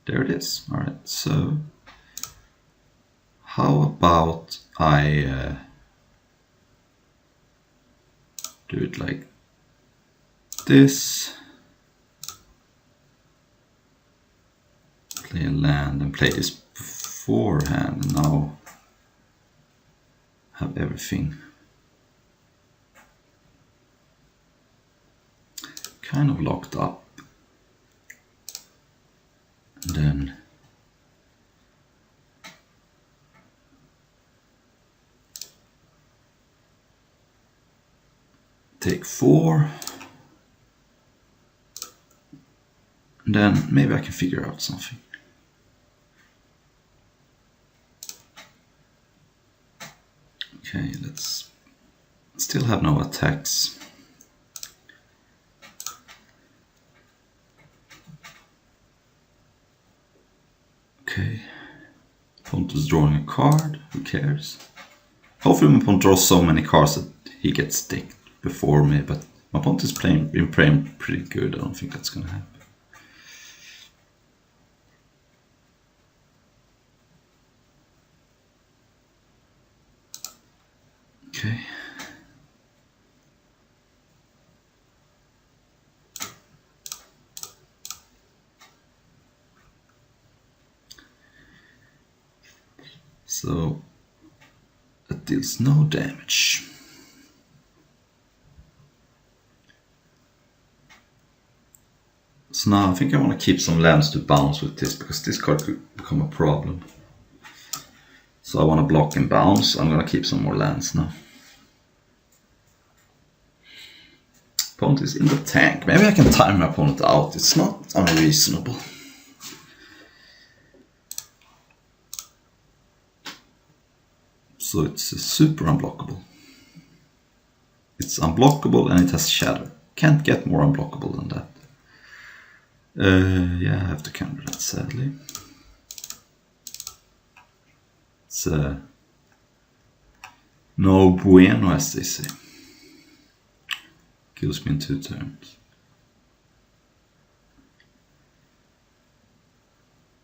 There it is. Alright, so how about I do it like this, play a land and play this beforehand, and now have everything kind of locked up, and then take 4, and then maybe I can figure out something. Okay, let's still have no attacks. Okay, opponent is drawing a card, who cares? Hopefully my opponent draws so many cards that he gets sticked before me, but my opponent is been playing pretty good. I don't think that's gonna happen. Okay. So that deals no damage. So now I think I want to keep some lands to bounce with this, because this card could become a problem. So I want to block and bounce. I'm going to keep some more lands now. Opponent is in the tank. Maybe I can time my opponent out. It's not unreasonable. So it's super unblockable. It's unblockable and it has shadow. Can't get more unblockable than that. Yeah, I have to counter that, sadly. It's no bueno, as they say. Kills me in 2 turns.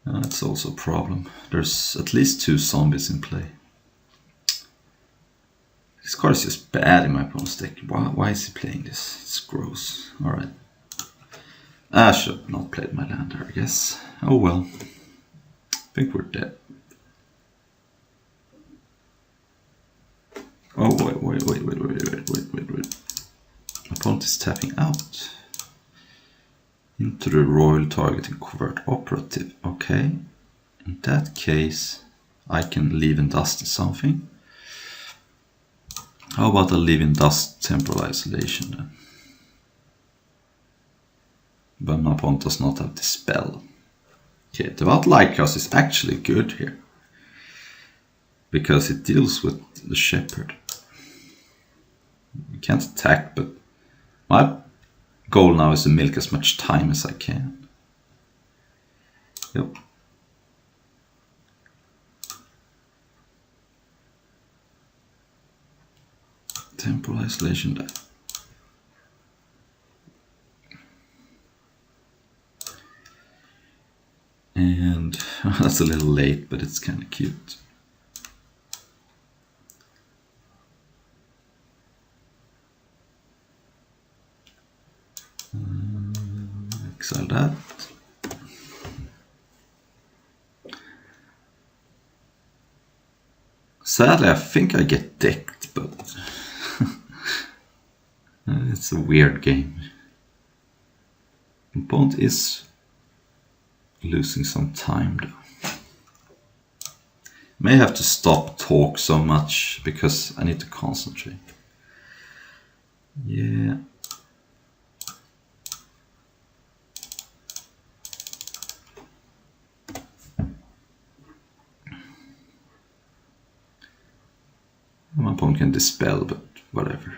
That's also a problem. There's at least 2 zombies in play. This card is just bad in my opponent's deck. Why is he playing this? It's gross. Alright. I should have not played my land there, I guess. Oh well. I think we're dead. Oh, wait. My opponent is tapping out. Into the royal target and convert operative. Okay. In that case, I can leave and dust something. How about I leave and dust Temporal Isolation then? But my opponent does not have Dispel. Okay, Devout Lightcast is actually good here, because it deals with the Shepherd. We can't attack, but my goal now is to milk as much time as I can. Yep. Temporal Isolation there. And that's a little late, but it's kind of cute. Exile that. Sadly, I think I get decked, but it's a weird game. Opponent is losing some time though. May have to stop talk so much because I need to concentrate. Yeah. My opponent can dispel, but whatever.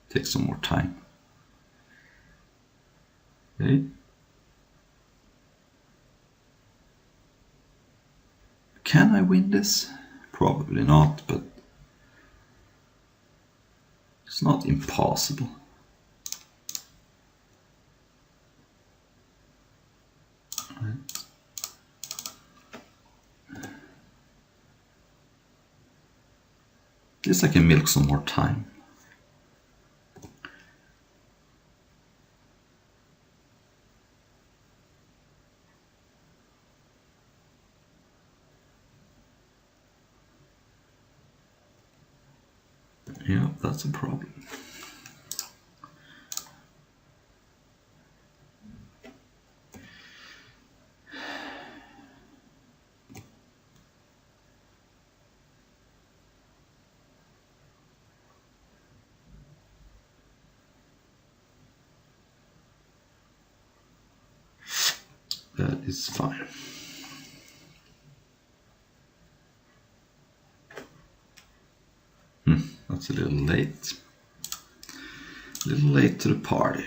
Take some more time. Okay. Can I win this? Probably not, but it's not impossible. Right. At least I can milk some more time. Yeah, that's a problem. That is fine. That's a little late. A little late to the party.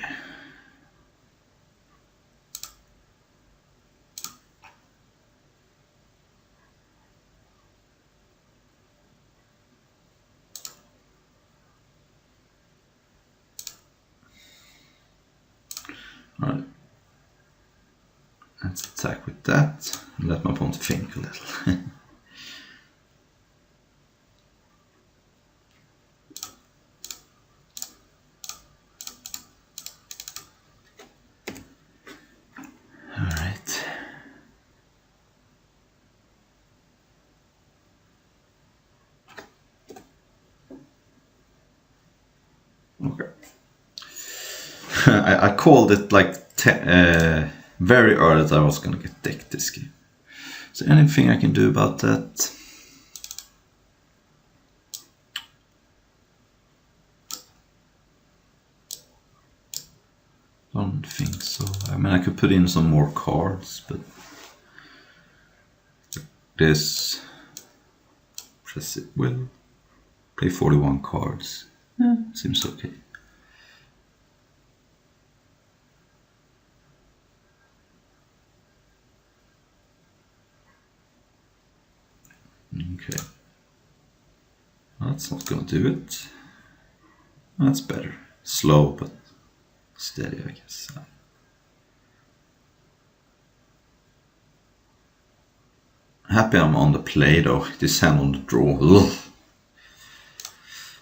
Alright. Let's attack with that and let my opponent think a little. Alright. Okay. I called it like very early that I was gonna get decked this game. Is there anything I can do about that? Don't think so. I mean, I could put in some more cards, but this press it will play 41 cards. Yeah, seems okay. Okay. That's not gonna do it. That's better. Slow, but steady, I guess. Happy I'm on the play though. This hand on the draw. Ugh.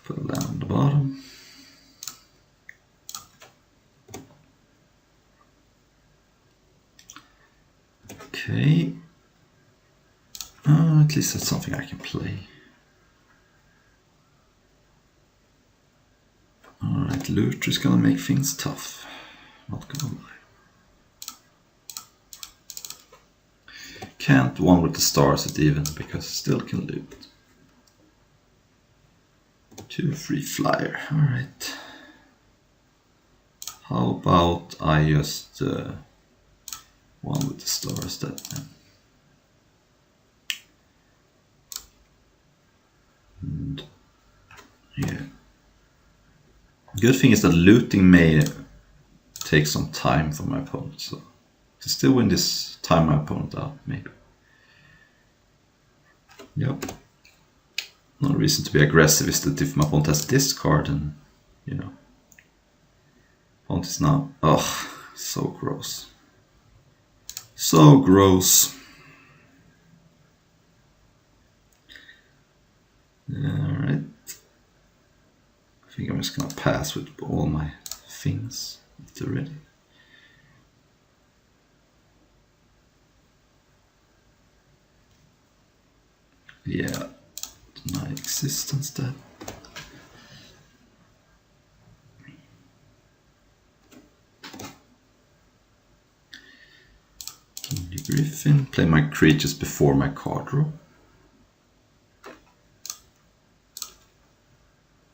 Put it down on the bottom. Okay. At least that's something I can play. Alright, Luther is gonna make things tough. Not gonna lie. Can't one with the stars at even because still can loot. 2 free flyer, alright. How about I just one with the stars that then. And yeah. Good thing is that looting may take some time for my opponent, so to still win this, time my opponent out, maybe. Yep. No reason to be aggressive is that if my opponent has this card, and you know, opponent is now, oh, so gross. So gross. Alright. I think I'm just gonna pass with all my things already. Yeah, deny existence that. King Griffin, play my creatures before my card draw.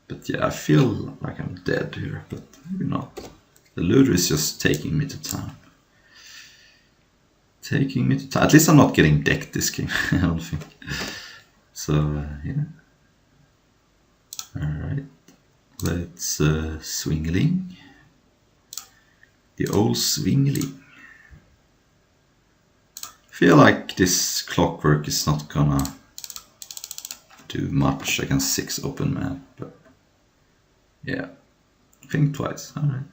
But yeah, I feel like I'm dead here, but maybe not. The looter is just taking me to town. Taking me to town. At least I'm not getting decked this game, I don't think. So, yeah. Alright. Let's Swingling. The old Swingling. Feel like this Clockwork is not gonna do much against 6 open man, but yeah, think twice. Alright.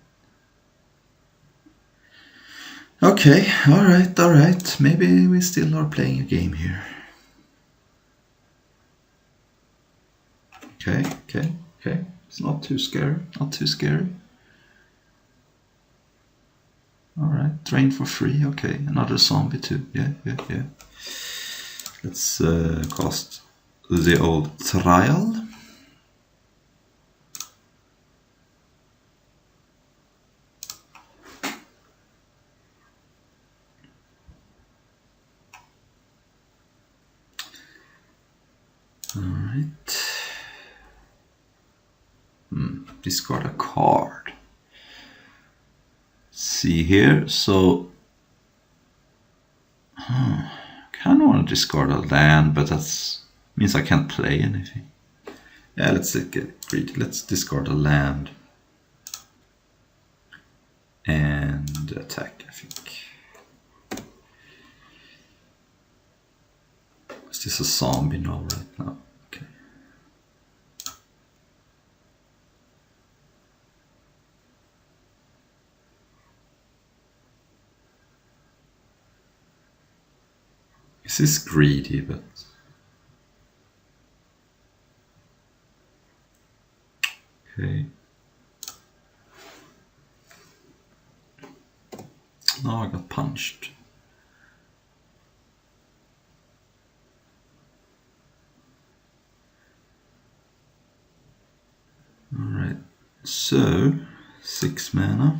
Okay, alright. Maybe we still are playing a game here. Okay. It's not too scary, Alright, drain for free, okay. Another zombie too, yeah. Let's cast the old Trial. Alright. Discard a card. See here, so kind of want to discard a land, but that means I can't play anything. Yeah, let's get greedy. Let's discard a land and attack, I think. Is this a zombie? No, right now. Okay. This is greedy, but okay. Now I got punched. Alright, so 6 mana.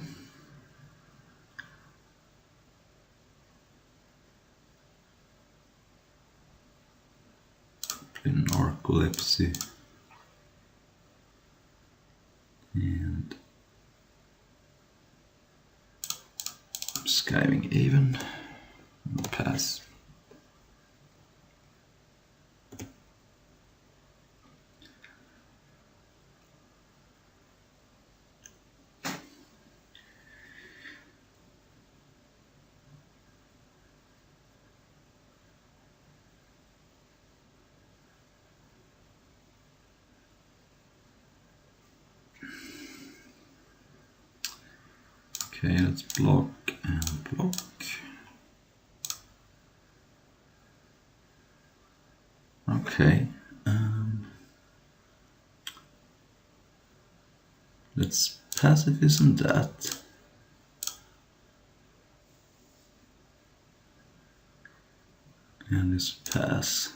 Play Narcolepsy. And Skywing Even. Pass. Okay, let's block and block. Okay. Let's pacifism that. And let's pass.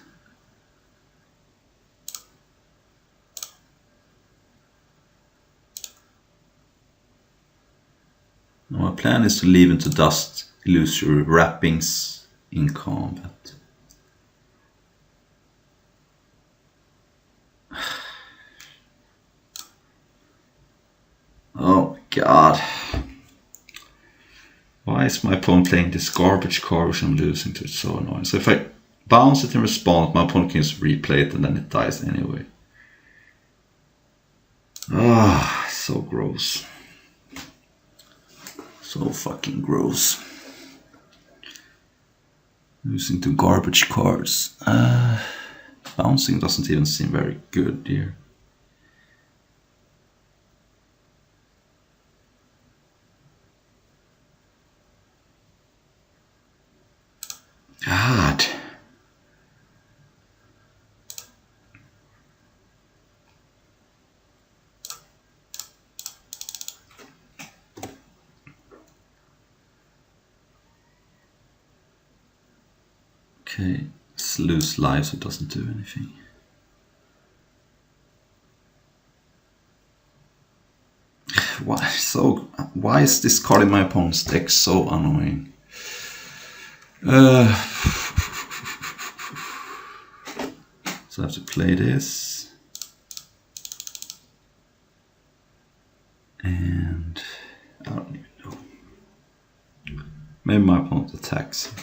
Now my plan is to leave into dust illusory wrappings in combat. Oh my god. Why is my opponent playing this garbage card which I'm losing to? It's so annoying. So if I bounce it in response, my opponent can just replay it and then it dies anyway. Ah, so gross. So fucking gross. Losing to garbage cards. Bouncing doesn't even seem very good here. God. Okay, let's lose lives, it doesn't do anything. Why is this card in my opponent's deck so annoying? So I have to play this. And I don't even know. Maybe my opponent attacks.